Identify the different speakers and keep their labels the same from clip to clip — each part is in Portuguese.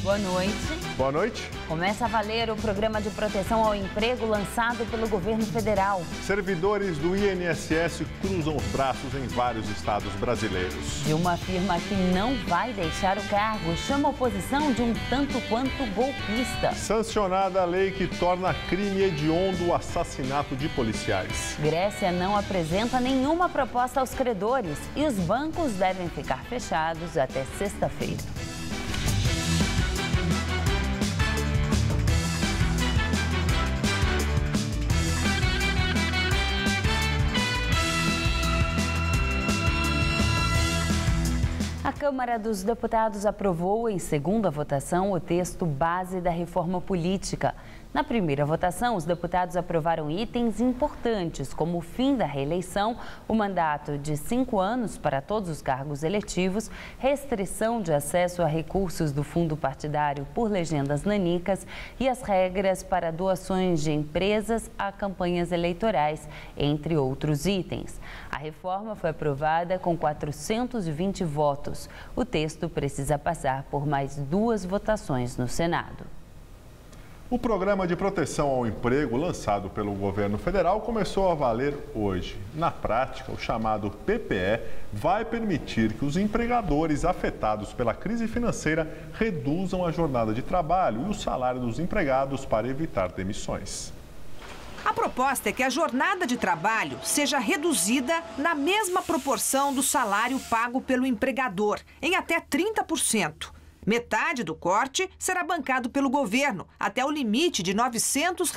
Speaker 1: Boa noite.
Speaker 2: Boa noite.
Speaker 1: Começa a valer o programa de proteção ao emprego lançado pelo governo federal.
Speaker 2: Servidores do INSS cruzam os braços em vários estados brasileiros.
Speaker 1: Dilma afirma que não vai deixar o cargo, chama a oposição de um tanto quanto golpista.
Speaker 2: Sancionada a lei que torna crime hediondo o assassinato de policiais.
Speaker 1: Grécia não apresenta nenhuma proposta aos credores e os bancos devem ficar fechados até sexta-feira. A Câmara dos Deputados aprovou em segunda votação o texto base da reforma política. Na primeira votação, os deputados aprovaram itens importantes, como o fim da reeleição, o mandato de 5 anos para todos os cargos eletivos, restrição de acesso a recursos do fundo partidário por legendas nanicas e as regras para doações de empresas a campanhas eleitorais, entre outros itens. A reforma foi aprovada com 420 votos. O texto precisa passar por mais 2 votações no Senado.
Speaker 2: O Programa de Proteção ao Emprego, lançado pelo governo federal, começou a valer hoje. Na prática, o chamado PPE vai permitir que os empregadores afetados pela crise financeira reduzam a jornada de trabalho e o salário dos empregados para evitar demissões.
Speaker 3: A proposta é que a jornada de trabalho seja reduzida na mesma proporção do salário pago pelo empregador, em até 30%. Metade do corte será bancado pelo governo, até o limite de R$ 900,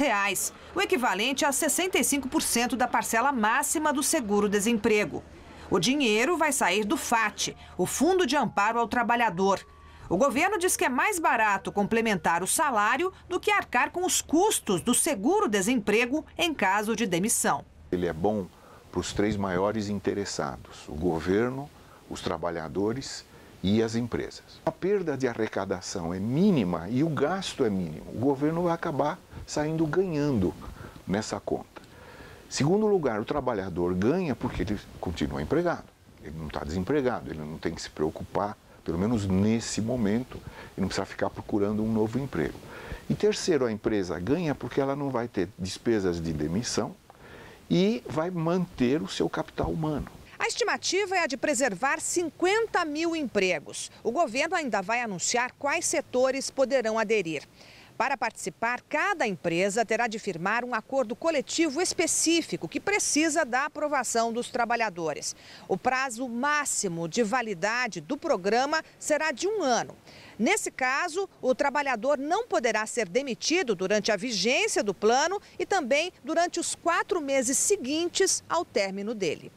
Speaker 3: o equivalente a 65% da parcela máxima do seguro-desemprego. O dinheiro vai sair do FAT, o Fundo de Amparo ao Trabalhador. O governo diz que é mais barato complementar o salário do que arcar com os custos do seguro-desemprego em caso de demissão.
Speaker 4: Ele é bom para os 3 maiores interessados, o governo, os trabalhadores e as empresas. A perda de arrecadação é mínima e o gasto é mínimo. O governo vai acabar saindo ganhando nessa conta. Segundo lugar, o trabalhador ganha porque ele continua empregado. Ele não está desempregado, ele não tem que se preocupar, pelo menos nesse momento, e não precisa ficar procurando um novo emprego. E terceiro, a empresa ganha porque ela não vai ter despesas de demissão e vai manter o seu capital humano.
Speaker 3: A estimativa é a de preservar 50 mil empregos. O governo ainda vai anunciar quais setores poderão aderir. Para participar, cada empresa terá de firmar um acordo coletivo específico que precisa da aprovação dos trabalhadores. O prazo máximo de validade do programa será de 1 ano. Nesse caso, o trabalhador não poderá ser demitido durante a vigência do plano e também durante os 4 meses seguintes ao término dele.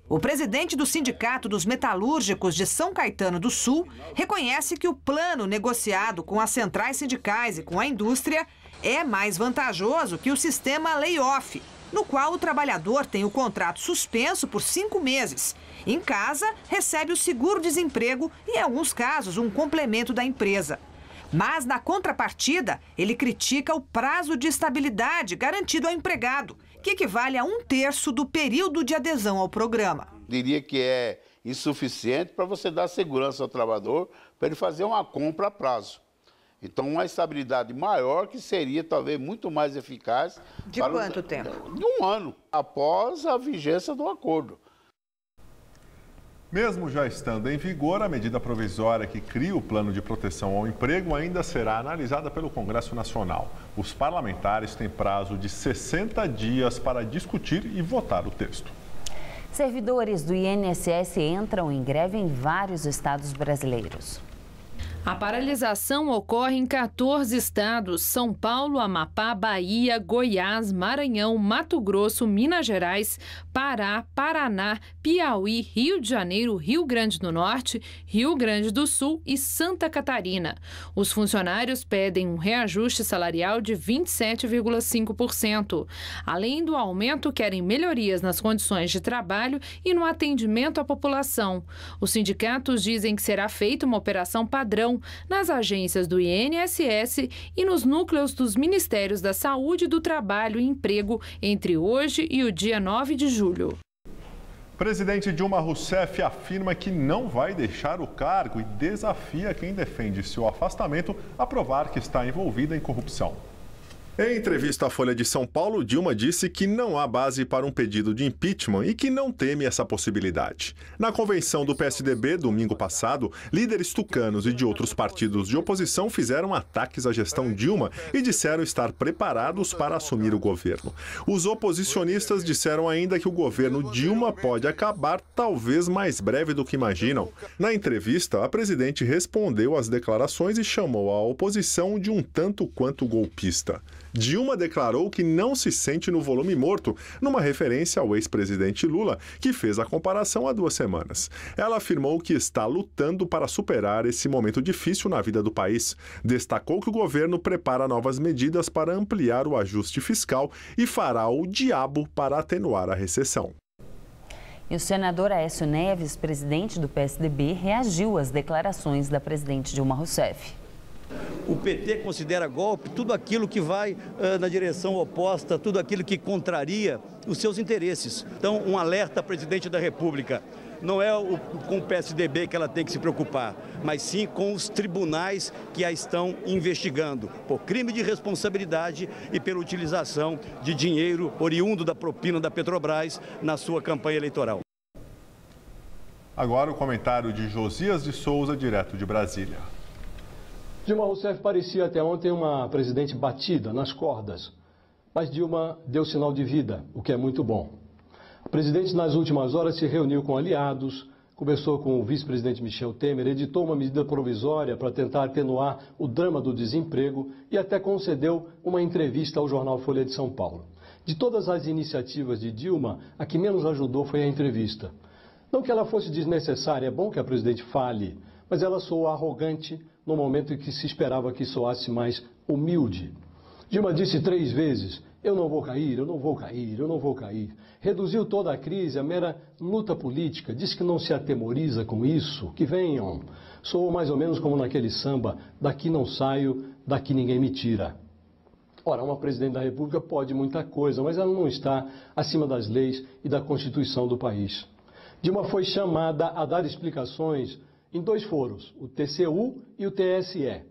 Speaker 3: O presidente do Sindicato dos Metalúrgicos de São Caetano do Sul reconhece que o plano negociado com as centrais sindicais e com a indústria é mais vantajoso que o sistema layoff, no qual o trabalhador tem o contrato suspenso por 5 meses. Em casa, recebe o seguro-desemprego e, em alguns casos, um complemento da empresa. Mas, na contrapartida, ele critica o prazo de estabilidade garantido ao empregado, que equivale a 1/3 do período de adesão ao programa.
Speaker 5: Diria que é insuficiente para você dar segurança ao trabalhador para ele fazer uma compra a prazo. Então, uma estabilidade maior que seria talvez muito mais eficaz.
Speaker 3: De quanto tempo?
Speaker 5: De 1 ano, após a vigência do acordo.
Speaker 2: Mesmo já estando em vigor, a medida provisória que cria o Plano de Proteção ao Emprego ainda será analisada pelo Congresso Nacional. Os parlamentares têm prazo de 60 dias para discutir e votar o texto.
Speaker 1: Servidores do INSS entram em greve em vários estados brasileiros.
Speaker 6: A paralisação ocorre em 14 estados: São Paulo, Amapá, Bahia, Goiás, Maranhão, Mato Grosso, Minas Gerais, Pará, Paraná, Piauí, Rio de Janeiro, Rio Grande do Norte, Rio Grande do Sul e Santa Catarina. Os funcionários pedem um reajuste salarial de 27,5%. Além do aumento, querem melhorias nas condições de trabalho e no atendimento à população. Os sindicatos dizem que será feita uma operação padrão nas agências do INSS e nos núcleos dos Ministérios da Saúde, do Trabalho e Emprego entre hoje e o dia 9 de julho.
Speaker 2: O Presidente Dilma Rousseff afirma que não vai deixar o cargo e desafia quem defende seu afastamento a provar que está envolvida em corrupção. Em entrevista à Folha de São Paulo, Dilma disse que não há base para um pedido de impeachment e que não teme essa possibilidade. Na convenção do PSDB, domingo passado, líderes tucanos e de outros partidos de oposição fizeram ataques à gestão Dilma e disseram estar preparados para assumir o governo. Os oposicionistas disseram ainda que o governo Dilma pode acabar talvez mais breve do que imaginam. Na entrevista, a presidente respondeu às declarações e chamou a oposição de um tanto quanto golpista. Dilma declarou que não se sente no volume morto, numa referência ao ex-presidente Lula, que fez a comparação há 2 semanas. Ela afirmou que está lutando para superar esse momento difícil na vida do país. Destacou que o governo prepara novas medidas para ampliar o ajuste fiscal e fará o diabo para atenuar a recessão.
Speaker 1: E o senador Aécio Neves, presidente do PSDB, reagiu às declarações da presidente Dilma Rousseff.
Speaker 7: O PT considera golpe tudo aquilo que vai na direção oposta, tudo aquilo que contraria os seus interesses. Então, um alerta à presidente da República. Não é com o PSDB que ela tem que se preocupar, mas sim com os tribunais que a estão investigando por crime de responsabilidade e pela utilização de dinheiro oriundo da propina da Petrobras na sua campanha eleitoral.
Speaker 2: Agora o comentário de Josias de Souza, direto de Brasília.
Speaker 8: Dilma Rousseff parecia até ontem uma presidente batida nas cordas, mas Dilma deu sinal de vida, o que é muito bom. A presidente, nas últimas horas, se reuniu com aliados, conversou com o vice-presidente Michel Temer, editou uma medida provisória para tentar atenuar o drama do desemprego e até concedeu uma entrevista ao jornal Folha de São Paulo. De todas as iniciativas de Dilma, a que menos ajudou foi a entrevista. Não que ela fosse desnecessária, é bom que a presidente fale, mas ela soou arrogante no momento em que se esperava que soasse mais humilde. Dilma disse 3 vezes, eu não vou cair, eu não vou cair, eu não vou cair. Reduziu toda a crise a mera luta política, disse que não se atemoriza com isso, que venham. Soou mais ou menos como naquele samba, daqui não saio, daqui ninguém me tira. Ora, uma presidente da República pode muita coisa, mas ela não está acima das leis e da Constituição do país. Dilma foi chamada a dar explicações em 2 foros, o TCU e o TSE.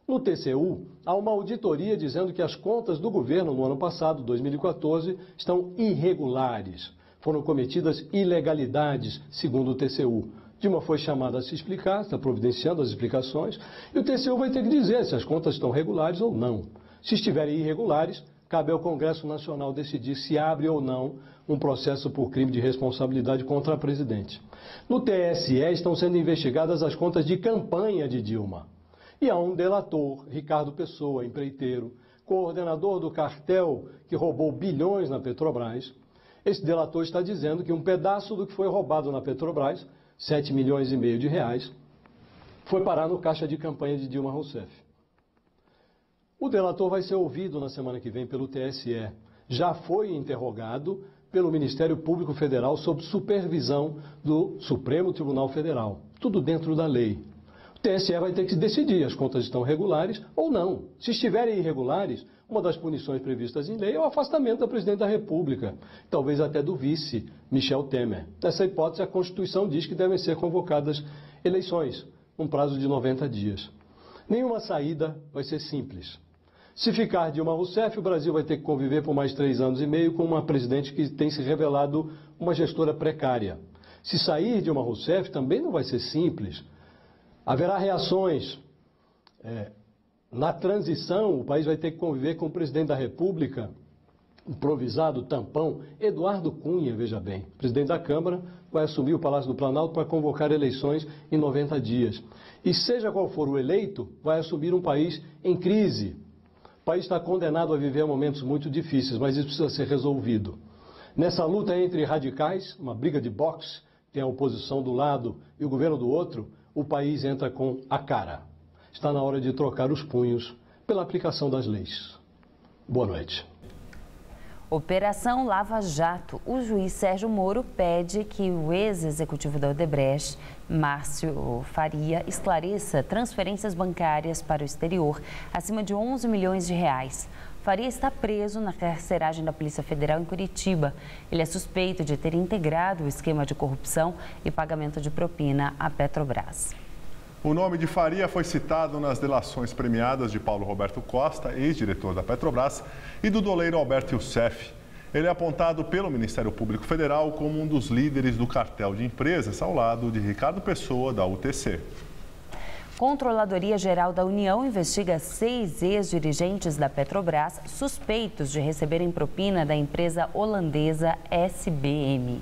Speaker 8: No TCU, há uma auditoria dizendo que as contas do governo no ano passado, 2014, estão irregulares. Foram cometidas ilegalidades, segundo o TCU. Dilma foi chamada a se explicar, está providenciando as explicações, e o TCU vai ter que dizer se as contas estão regulares ou não. Se estiverem irregulares, cabe ao Congresso Nacional decidir se abre ou não um processo por crime de responsabilidade contra a presidente. No TSE estão sendo investigadas as contas de campanha de Dilma. E há um delator, Ricardo Pessoa, empreiteiro, coordenador do cartel que roubou bilhões na Petrobras. Esse delator está dizendo que um pedaço do que foi roubado na Petrobras, 7,5 milhões de reais, foi parar no caixa de campanha de Dilma Rousseff. O delator vai ser ouvido na semana que vem pelo TSE. Já foi interrogado pelo Ministério Público Federal sob supervisão do Supremo Tribunal Federal. Tudo dentro da lei. O TSE vai ter que decidir, as contas estão regulares ou não. Se estiverem irregulares, uma das punições previstas em lei é o afastamento da presidente da República, talvez até do vice, Michel Temer. Nessa hipótese, a Constituição diz que devem ser convocadas eleições, num prazo de 90 dias. Nenhuma saída vai ser simples. Se ficar Dilma Rousseff, o Brasil vai ter que conviver por mais 3 anos e meio com uma presidente que tem se revelado uma gestora precária. Se sair Dilma Rousseff, também não vai ser simples. Haverá reações. Na transição, o país vai ter que conviver com o presidente da República, improvisado, tampão, Eduardo Cunha, veja bem. O presidente da Câmara vai assumir o Palácio do Planalto para convocar eleições em 90 dias. E seja qual for o eleito, vai assumir um país em crise. O país está condenado a viver momentos muito difíceis, mas isso precisa ser resolvido. Nessa luta entre radicais, uma briga de boxe, tem a oposição do lado e o governo do outro, o país entra com a cara. Está na hora de trocar os punhos pela aplicação das leis. Boa noite.
Speaker 1: Operação Lava Jato. O juiz Sérgio Moro pede que o ex-executivo da Odebrecht, Márcio Faria, esclareça transferências bancárias para o exterior acima de 11 milhões de reais. Faria está preso na carceragem da Polícia Federal em Curitiba. Ele é suspeito de ter integrado o esquema de corrupção e pagamento de propina à Petrobras.
Speaker 2: O nome de Faria foi citado nas delações premiadas de Paulo Roberto Costa, ex-diretor da Petrobras, e do doleiro Alberto Youssef. Ele é apontado pelo Ministério Público Federal como um dos líderes do cartel de empresas, ao lado de Ricardo Pessoa, da UTC.
Speaker 1: Controladoria Geral da União investiga 6 ex-dirigentes da Petrobras suspeitos de receberem propina da empresa holandesa SBM.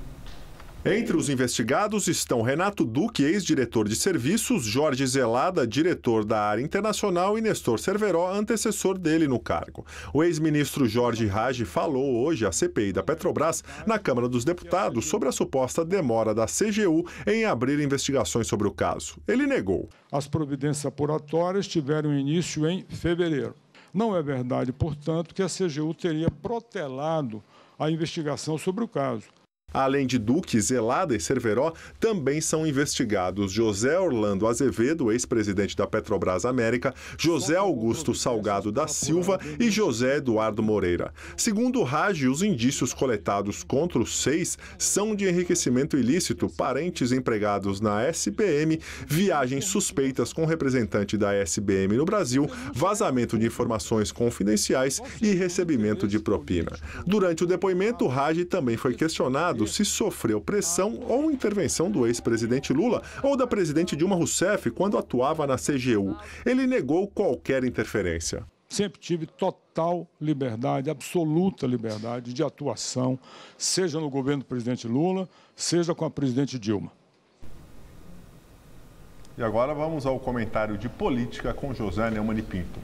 Speaker 2: Entre os investigados estão Renato Duque, ex-diretor de serviços, Jorge Zelada, diretor da área internacional, e Nestor Cerveró, antecessor dele no cargo. O ex-ministro Jorge Raggi falou hoje à CPI da Petrobras na Câmara dos Deputados sobre a suposta demora da CGU em abrir investigações sobre o caso. Ele negou.
Speaker 9: As providências apuratórias tiveram início em fevereiro. Não é verdade, portanto, que a CGU teria protelado a investigação sobre o caso.
Speaker 2: Além de Duque, Zelada e Cerveró, também são investigados José Orlando Azevedo, ex-presidente da Petrobras América, José Augusto Salgado da Silva e José Eduardo Moreira. Segundo o Raggi, os indícios coletados contra os 6 são de enriquecimento ilícito, parentes empregados na SBM, viagens suspeitas com representante da SBM no Brasil, vazamento de informações confidenciais e recebimento de propina. Durante o depoimento, o Raggi também foi questionado se sofreu pressão ou intervenção do ex-presidente Lula ou da presidente Dilma Rousseff quando atuava na CGU. Ele negou qualquer interferência.
Speaker 9: Sempre tive total liberdade, absoluta liberdade de atuação, seja no governo do presidente Lula, seja com a presidente Dilma.
Speaker 2: E agora vamos ao comentário de política com José Neumann e Pinto.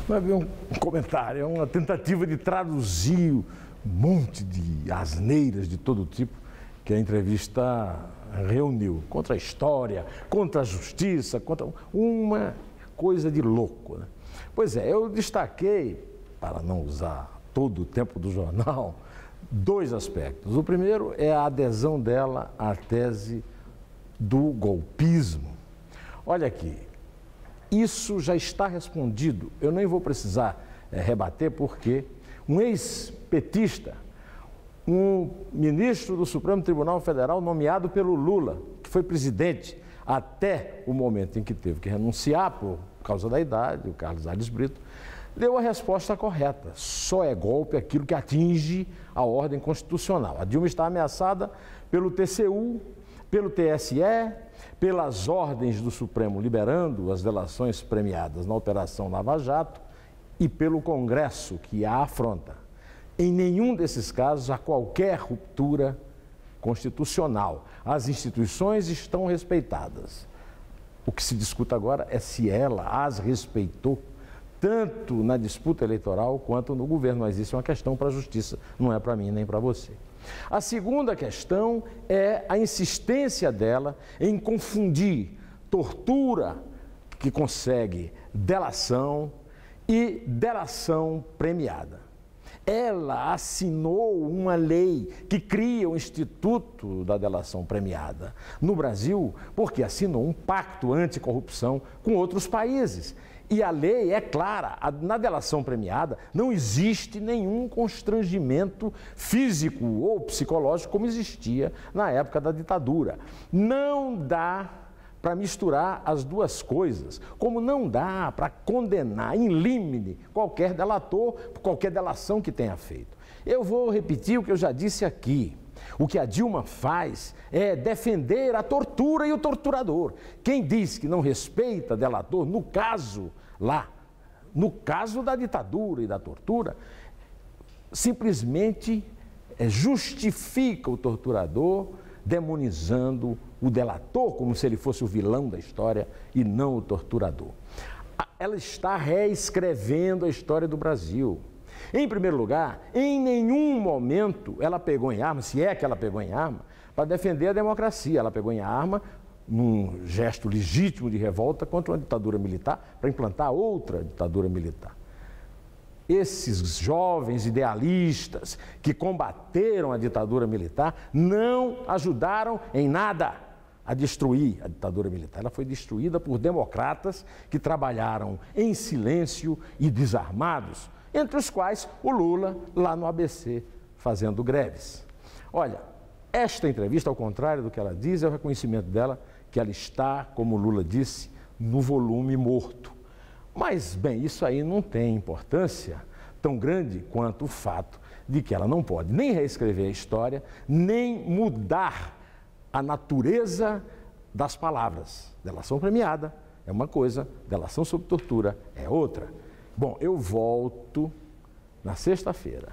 Speaker 10: Não é um comentário, é uma tentativa de traduzir um monte de asneiras de todo tipo que a entrevista reuniu. Contra a história, contra a justiça, contra uma coisa de louco, né? Pois é, eu destaquei, para não usar todo o tempo do jornal, 2 aspectos. O primeiro é a adesão dela à tese do golpismo. Olha aqui, isso já está respondido. Eu nem vou precisar rebater, porque um ex-petista, um ministro do Supremo Tribunal Federal nomeado pelo Lula, que foi presidente até o momento em que teve que renunciar por causa da idade, o Carlos Aires Brito, deu a resposta correta. Só é golpe aquilo que atinge a ordem constitucional. A Dilma está ameaçada pelo TCU, pelo TSE, pelas ordens do Supremo liberando as delações premiadas na Operação Lava Jato e pelo Congresso, que a afronta. Em nenhum desses casos há qualquer ruptura constitucional. As instituições estão respeitadas. O que se discute agora é se ela as respeitou, tanto na disputa eleitoral quanto no governo. Mas isso é uma questão para a justiça, não é para mim nem para você. A segunda questão é a insistência dela em confundir tortura, que consegue delação, e delação premiada. Ela assinou uma lei que cria o Instituto da Delação Premiada no Brasil, porque assinou um pacto anticorrupção com outros países. E a lei é clara, na delação premiada não existe nenhum constrangimento físico ou psicológico como existia na época da ditadura. Não dá para misturar as duas coisas, como não dá para condenar in limine qualquer delator por qualquer delação que tenha feito. Eu vou repetir o que eu já disse aqui. O que a Dilma faz é defender a tortura e o torturador. Quem diz que não respeita delator, no caso da ditadura e da tortura, simplesmente justifica o torturador, demonizando o delator como se ele fosse o vilão da história e não o torturador. Ela está reescrevendo a história do Brasil. Em primeiro lugar, em nenhum momento ela pegou em arma, se é que ela pegou em arma, para defender a democracia. Ela pegou em arma num gesto legítimo de revolta contra uma ditadura militar, para implantar outra ditadura militar. Esses jovens idealistas que combateram a ditadura militar não ajudaram em nada a destruir a ditadura militar. Ela foi destruída por democratas que trabalharam em silêncio e desarmados, entre os quais o Lula, lá no ABC, fazendo greves. Olha, esta entrevista, ao contrário do que ela diz, é o reconhecimento dela que ela está, como o Lula disse, no volume morto. Mas, bem, isso aí não tem importância tão grande quanto o fato de que ela não pode nem reescrever a história, nem mudar a natureza das palavras. Delação premiada é uma coisa, delação sob tortura é outra. Bom, eu volto na sexta-feira,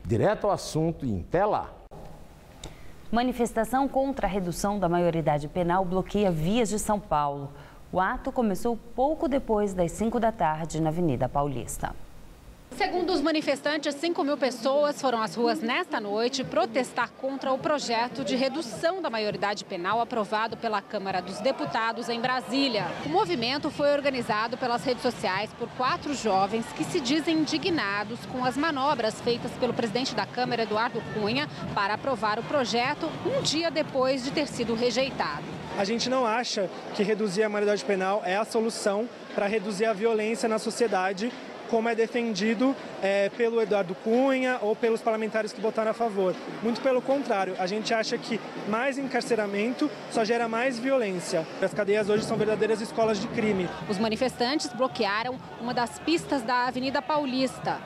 Speaker 10: direto ao assunto e até lá.
Speaker 1: Manifestação contra a redução da maioridade penal bloqueia vias de São Paulo. O ato começou pouco depois das 5 da tarde na Avenida Paulista.
Speaker 11: Segundo os manifestantes, 5.000 pessoas foram às ruas nesta noite protestar contra o projeto de redução da maioridade penal aprovado pela Câmara dos Deputados em Brasília. O movimento foi organizado pelas redes sociais por 4 jovens que se dizem indignados com as manobras feitas pelo presidente da Câmara, Eduardo Cunha, para aprovar o projeto um dia depois de ter sido rejeitado.
Speaker 12: A gente não acha que reduzir a maioridade penal é a solução para reduzir a violência na sociedade, como é defendido pelo Eduardo Cunha ou pelos parlamentares que votaram a favor. Muito pelo contrário, a gente acha que mais encarceramento só gera mais violência. As cadeias hoje são verdadeiras escolas de crime.
Speaker 11: Os manifestantes bloquearam uma das pistas da Avenida Paulista.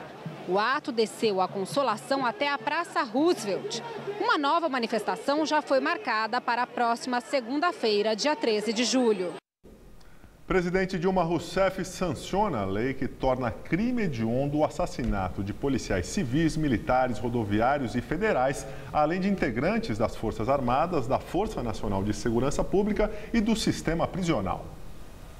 Speaker 11: O ato desceu a Consolação até a Praça Roosevelt. Uma nova manifestação já foi marcada para a próxima segunda-feira, dia 13 de julho.
Speaker 2: Presidente Dilma Rousseff sanciona a lei que torna crime hediondo o assassinato de policiais civis, militares, rodoviários e federais, além de integrantes das Forças Armadas, da Força Nacional de Segurança Pública e do sistema prisional.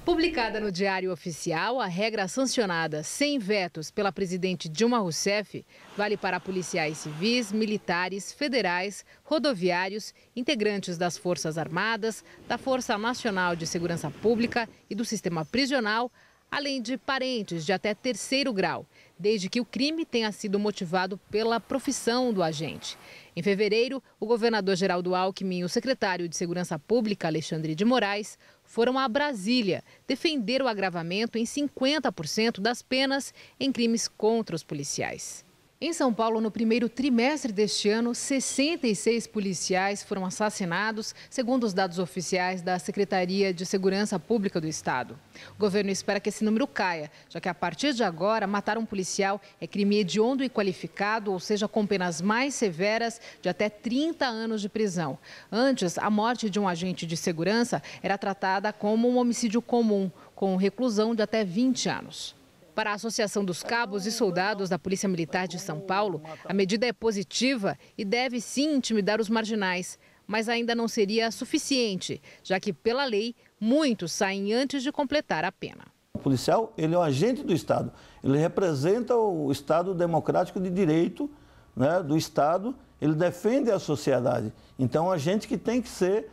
Speaker 13: Publicada no Diário Oficial, a regra sancionada sem vetos pela presidente Dilma Rousseff vale para policiais civis, militares, federais, rodoviários, integrantes das Forças Armadas, da Força Nacional de Segurança Pública e do sistema prisional, além de parentes de até 3º grau, desde que o crime tenha sido motivado pela profissão do agente. Em fevereiro, o governador Geraldo Alckmin e o secretário de Segurança Pública, Alexandre de Moraes, foram a Brasília defender o agravamento em 50% das penas em crimes contra os policiais. Em São Paulo, no primeiro trimestre deste ano, 66 policiais foram assassinados, segundo os dados oficiais da Secretaria de Segurança Pública do Estado. O governo espera que esse número caia, já que a partir de agora, matar um policial é crime hediondo e qualificado, ou seja, com penas mais severas de até 30 anos de prisão. Antes, a morte de um agente de segurança era tratada como um homicídio comum, com reclusão de até 20 anos. Para a Associação dos Cabos e Soldados da Polícia Militar de São Paulo, a medida é positiva e deve sim intimidar os marginais, mas ainda não seria suficiente, já que, pela lei, muitos saem antes de completar a pena.
Speaker 14: O policial, ele é um agente do Estado, ele representa o Estado democrático de direito, né, do Estado, ele defende a sociedade. Então, é um agente que tem que ser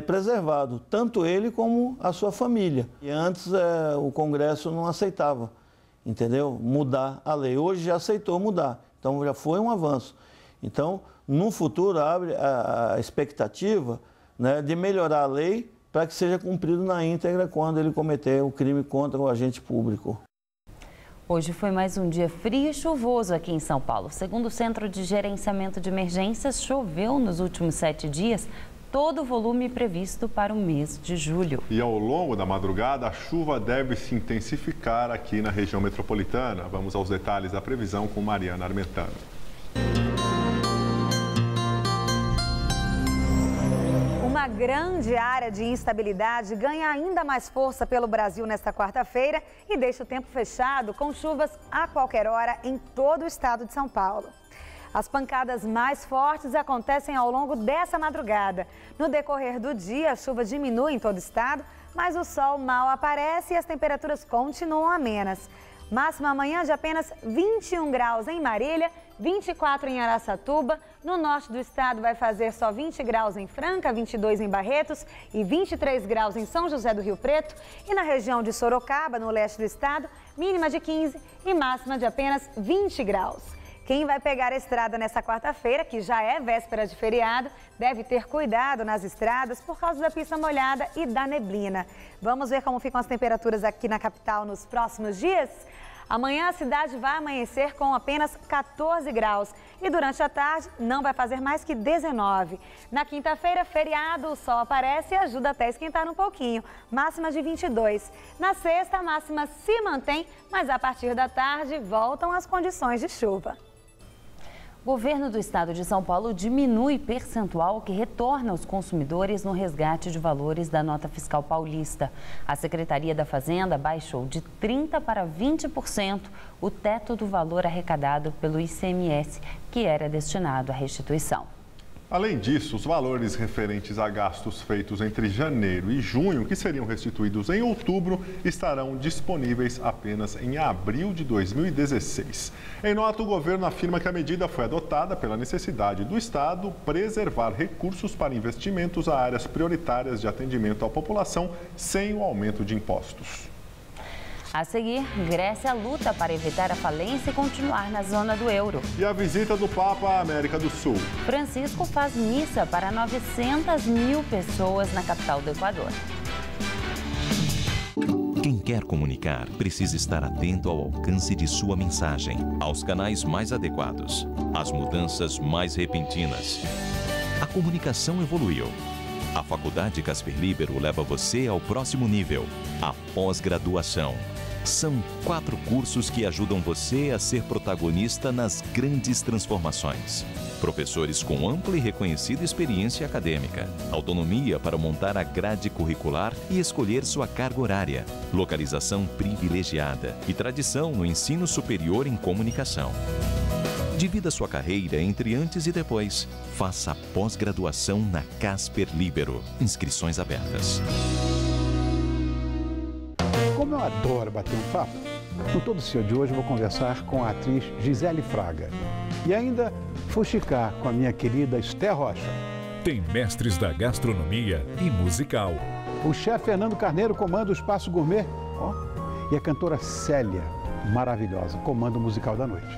Speaker 14: preservado, tanto ele como a sua família. E antes o Congresso não aceitava, entendeu? Mudar a lei. Hoje já aceitou mudar, então já foi um avanço. Então, no futuro, abre a expectativa, né, de melhorar a lei para que seja cumprido na íntegra quando ele cometer o crime contra o agente público.
Speaker 1: Hoje foi mais um dia frio e chuvoso aqui em São Paulo. Segundo o Centro de Gerenciamento de Emergências, choveu nos últimos 7 dias todo o volume previsto para o mês de julho.
Speaker 2: E ao longo da madrugada, a chuva deve se intensificar aqui na região metropolitana. Vamos aos detalhes da previsão com Mariana Armentano.
Speaker 15: Uma grande área de instabilidade ganha ainda mais força pelo Brasil nesta quarta-feira e deixa o tempo fechado com chuvas a qualquer hora em todo o estado de São Paulo. As pancadas mais fortes acontecem ao longo dessa madrugada. No decorrer do dia, a chuva diminui em todo o estado, mas o sol mal aparece e as temperaturas continuam amenas. Máxima amanhã de apenas 21 graus em Marília, 24 em Araçatuba. No norte do estado vai fazer só 20 graus em Franca, 22 em Barretos e 23 graus em São José do Rio Preto. E na região de Sorocaba, no leste do estado, mínima de 15 e máxima de apenas 20 graus. Quem vai pegar a estrada nessa quarta-feira, que já é véspera de feriado, deve ter cuidado nas estradas por causa da pista molhada e da neblina. Vamos ver como ficam as temperaturas aqui na capital nos próximos dias? Amanhã a cidade vai amanhecer com apenas 14 graus e durante a tarde não vai fazer mais que 19. Na quinta-feira, feriado, o sol aparece e ajuda até a esquentar um pouquinho, máxima de 22. Na sexta, a máxima se mantém, mas a partir da tarde voltam as condições de chuva.
Speaker 1: O governo do estado de São Paulo diminui percentual que retorna aos consumidores no resgate de valores da nota fiscal paulista. A Secretaria da Fazenda baixou de 30% para 20% o teto do valor arrecadado pelo ICMS, que era destinado à restituição.
Speaker 2: Além disso, os valores referentes a gastos feitos entre janeiro e junho, que seriam restituídos em outubro, estarão disponíveis apenas em abril de 2016. Em nota, o governo afirma que a medida foi adotada pela necessidade do Estado preservar recursos para investimentos a áreas prioritárias de atendimento à população sem o aumento de impostos.
Speaker 1: A seguir, Grécia luta para evitar a falência e continuar na zona do euro.
Speaker 2: E a visita do Papa à América do Sul.
Speaker 1: Francisco faz missa para 900 mil pessoas na capital do Equador.
Speaker 16: Quem quer comunicar precisa estar atento ao alcance de sua mensagem, aos canais mais adequados, às mudanças mais repentinas. A comunicação evoluiu. A Faculdade Casper Libero leva você ao próximo nível, a pós-graduação. São 4 cursos que ajudam você a ser protagonista nas grandes transformações. Professores com ampla e reconhecida experiência acadêmica, autonomia para montar a grade curricular e escolher sua carga horária, localização privilegiada e tradição no ensino superior em comunicação. Divida sua carreira entre antes e depois. Faça a pós-graduação na Casper Libero. Inscrições abertas.
Speaker 17: Como eu adoro bater um papo, no Todo Seu de hoje eu vou conversar com a atriz Gisele Fraga e ainda fuxicar com a minha querida Esther Rocha.
Speaker 18: Tem mestres da gastronomia e musical.
Speaker 17: O chefe Fernando Carneiro comanda o Espaço Gourmet, e a cantora Célia, maravilhosa, comanda o musical da noite.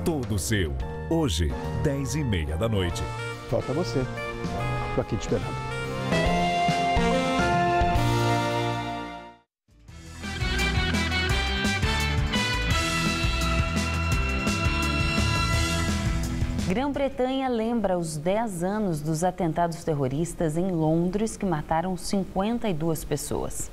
Speaker 18: Todo Seu, hoje, 10h30 da noite.
Speaker 17: Falta você. Estou aqui te esperando.
Speaker 1: Grã-Bretanha lembra os 10 anos dos atentados terroristas em Londres que mataram 52 pessoas.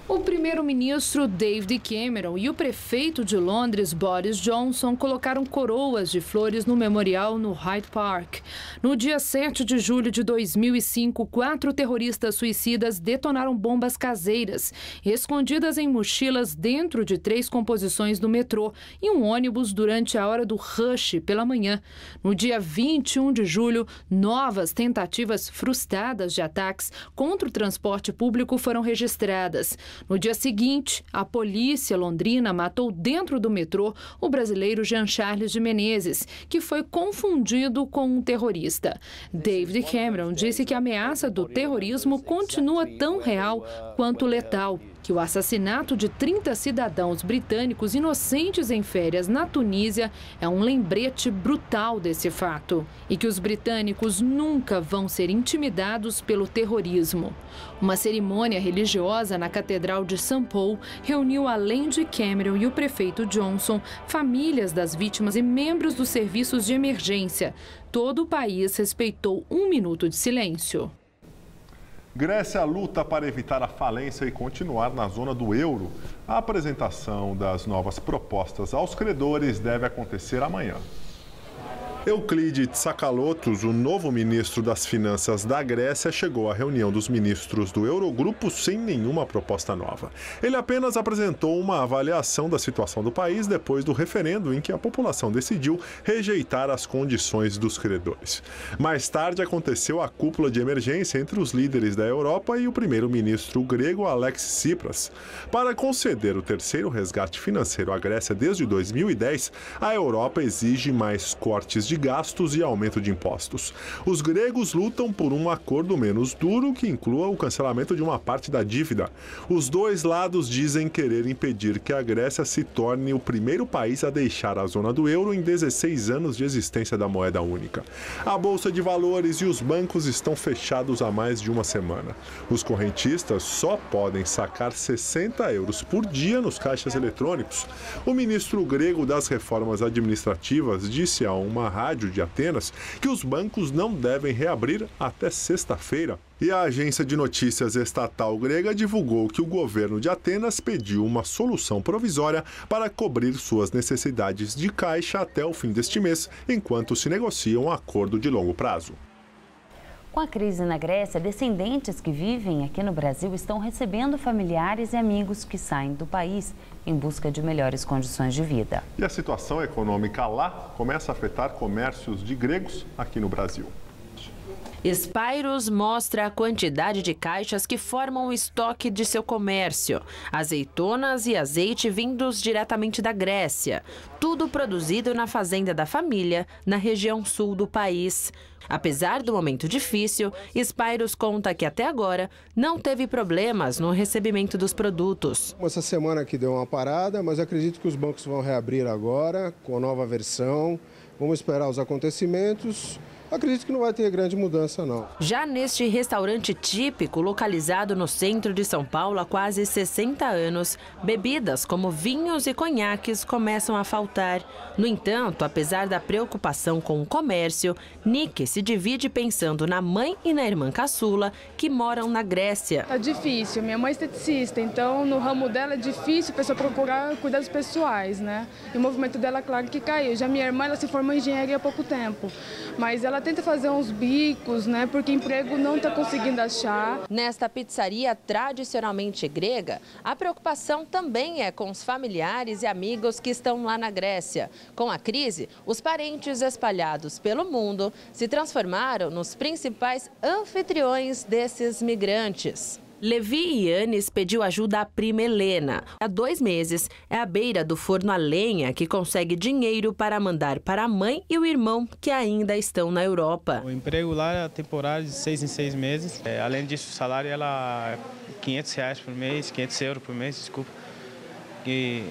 Speaker 6: O primeiro-ministro David Cameron e o prefeito de Londres, Boris Johnson, colocaram coroas de flores no memorial no Hyde Park. No dia 7 de julho de 2005, 4 terroristas suicidas detonaram bombas caseiras, escondidas em mochilas dentro de 3 composições do metrô e um ônibus durante a hora do rush pela manhã. No dia 21 de julho, novas tentativas frustradas de ataques contra o transporte público foram registradas. No dia seguinte, a polícia londrina matou dentro do metrô o brasileiro Jean Charles de Menezes, que foi confundido com um terrorista. David Cameron disse que a ameaça do terrorismo continua tão real quanto letal, que o assassinato de 30 cidadãos britânicos inocentes em férias na Tunísia é um lembrete brutal desse fato e que os britânicos nunca vão ser intimidados pelo terrorismo. Uma cerimônia religiosa na Catedral de St. Paul reuniu, além de Cameron e o prefeito Johnson, famílias das vítimas e membros dos serviços de emergência. Todo o país respeitou 1 minuto de silêncio.
Speaker 2: Grécia luta para evitar a falência e continuar na zona do euro. A apresentação das novas propostas aos credores deve acontecer amanhã. Euclide Tsakalotos, o novo ministro das Finanças da Grécia, chegou à reunião dos ministros do Eurogrupo sem nenhuma proposta nova. Ele apenas apresentou uma avaliação da situação do país depois do referendo em que a população decidiu rejeitar as condições dos credores. Mais tarde aconteceu a cúpula de emergência entre os líderes da Europa e o primeiro-ministro grego Alexis Tsipras. Para conceder o terceiro resgate financeiro à Grécia desde 2010, a Europa exige mais cortes de de gastos e aumento de impostos. Os gregos lutam por um acordo menos duro que inclua o cancelamento de uma parte da dívida. Os dois lados dizem querer impedir que a Grécia se torne o primeiro país a deixar a zona do euro em 16 anos de existência da moeda única. A Bolsa de Valores e os bancos estão fechados há mais de uma semana. Os correntistas só podem sacar 60 euros por dia nos caixas eletrônicos. O ministro grego das reformas administrativas disse a uma rádio de Atenas que os bancos não devem reabrir até sexta-feira. E a agência de notícias estatal grega divulgou que o governo de Atenas pediu uma solução provisória para cobrir suas necessidades de caixa até o fim deste mês, enquanto se negocia um acordo de longo prazo.
Speaker 1: Com a crise na Grécia, descendentes que vivem aqui no Brasil estão recebendo familiares e amigos que saem do país em busca de melhores condições de vida.
Speaker 2: E a situação econômica lá começa a afetar comércios de gregos aqui no Brasil.
Speaker 19: Spyros mostra a quantidade de caixas que formam o estoque de seu comércio. Azeitonas e azeite vindos diretamente da Grécia. Tudo produzido na fazenda da família, na região sul do país. Apesar do momento difícil, Spyros conta que até agora não teve problemas no recebimento dos produtos.
Speaker 20: Essa semana aqui deu uma parada, mas acredito que os bancos vão reabrir agora com a nova versão. Vamos esperar os acontecimentos. Acredito que não vai ter grande mudança, não.
Speaker 19: Já neste restaurante típico, localizado no centro de São Paulo há quase 60 anos, bebidas como vinhos e conhaques começam a faltar. No entanto, apesar da preocupação com o comércio, Nick se divide pensando na mãe e na irmã caçula, que moram na Grécia.
Speaker 21: É difícil. Minha mãe é esteticista, então no ramo dela é difícil a pessoa procurar cuidados pessoais, né? E o movimento dela, claro que caiu. Já minha irmã, ela se formou em engenharia há pouco tempo, mas ela tenta fazer uns bicos, né, porque emprego não está conseguindo achar.
Speaker 19: Nesta pizzaria tradicionalmente grega, a preocupação também é com os familiares e amigos que estão lá na Grécia. Com a crise, os parentes espalhados pelo mundo se transformaram nos principais anfitriões desses migrantes. Levi Yannis pediu ajuda à prima Helena. Há 2 meses, é à beira do forno a lenha que consegue dinheiro para mandar para a mãe e o irmão que ainda estão na Europa.
Speaker 22: O emprego lá é temporário de 6 em 6 meses. Além disso, o salário ela é R$500 por mês, 500 euros por mês, desculpa. E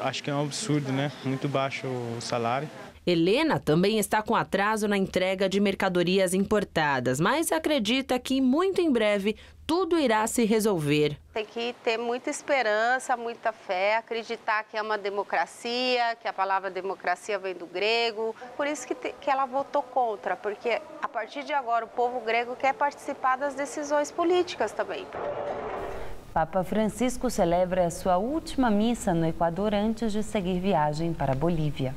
Speaker 22: acho que é um absurdo, né? Muito baixo o salário.
Speaker 19: Helena também está com atraso na entrega de mercadorias importadas, mas acredita que muito em breve tudo irá se resolver.
Speaker 23: Tem que ter muita esperança, muita fé, acreditar que é uma democracia, que a palavra democracia vem do grego. Por isso que ela votou contra, porque a partir de agora o povo grego quer participar das decisões políticas também.
Speaker 1: Papa Francisco celebra a sua última missa no Equador antes de seguir viagem para a Bolívia.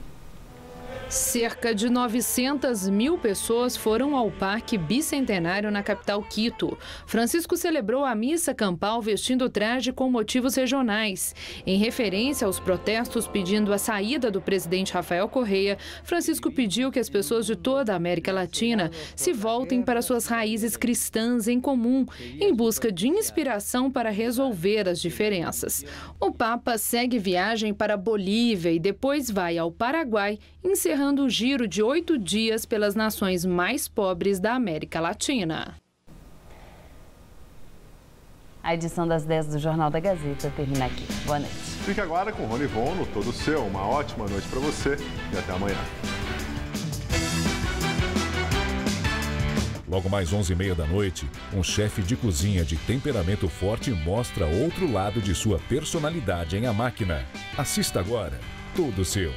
Speaker 6: Cerca de 900 mil pessoas foram ao Parque Bicentenário na capital Quito. Francisco celebrou a missa campal vestindo traje com motivos regionais. Em referência aos protestos pedindo a saída do presidente Rafael Correa, Francisco pediu que as pessoas de toda a América Latina se voltem para suas raízes cristãs em comum, em busca de inspiração para resolver as diferenças. O Papa segue viagem para a Bolívia e depois vai ao Paraguai, encerrando o giro de 8 dias pelas nações mais pobres da América Latina.
Speaker 1: A edição das 10 do Jornal da Gazeta termina aqui. Boa noite.
Speaker 2: Fique agora com Rony Von no Todo Seu. Uma ótima noite para você e até amanhã.
Speaker 18: Logo mais 11h30 da noite, um chefe de cozinha de temperamento forte mostra outro lado de sua personalidade em A Máquina. Assista agora, Todo Seu.